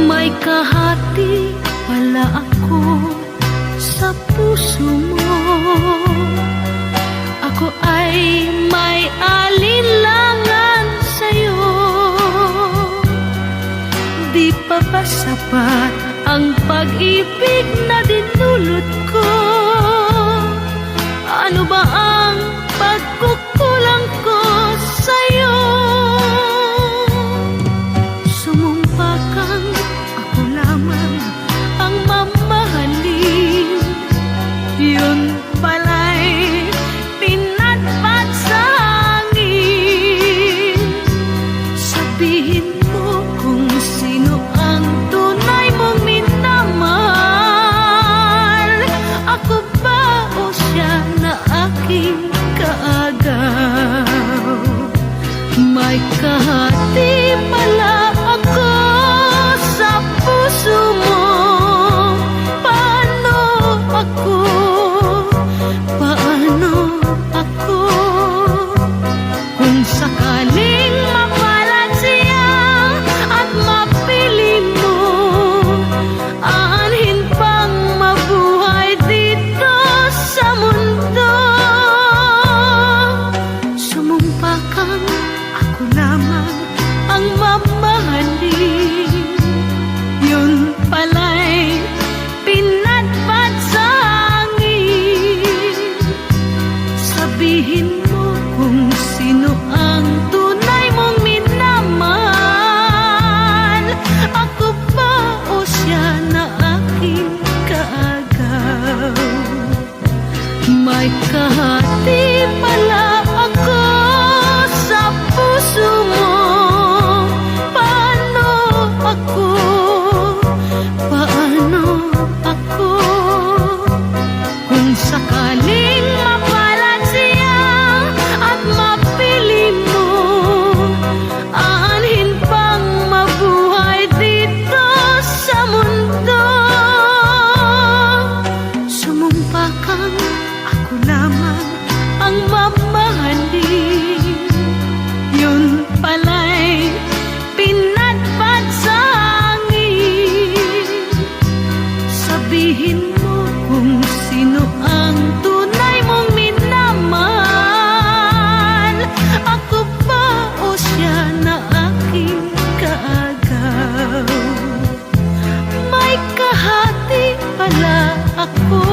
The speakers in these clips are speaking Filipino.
May kahati pala ako sa puso mo. Ako ay may alinlangan sa'yo. Di pa ba sapat ang pag-ibig na dinulot ko? Ano ba ang pagkukulang ko sa'yo? Sumumpa kang ako lamang ang mamahalin. Yun pala'y pinatpat sa hangin. Sabihin mo kung sino ang tunay mong minamahal. Ako ba o siya na aking kaagaw? May kahati pala ako sa puso mo. Paano ako? Paano ako? Kung sakaling mapalad siya at mapili mo, aanhin pang mabuhay dito sa mundo. Sumumpa kang ako lamang ang mamahalin. Yun pala'y pinatpat sa hangin. Sabihin mo kung sino ang tunay mong minamahal. Ako ba o siya na aking kaagaw? May kahati pala ako sa puso mo. Paano ako? Paano ako? Kung sakaling mapalad siya at mapili mo, aanhin pang mabuhay dito sa mundo. Sumumpa kang ako lamang ang mamahalin. Yun pala'y pinatpat sa hangin. Sabihin mo kung sino ang tunay mong minamahal. Ako ba o siya na aking kaagaw? May kahati pala ako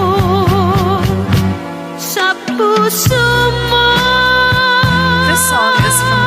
sa puso mo. This song is from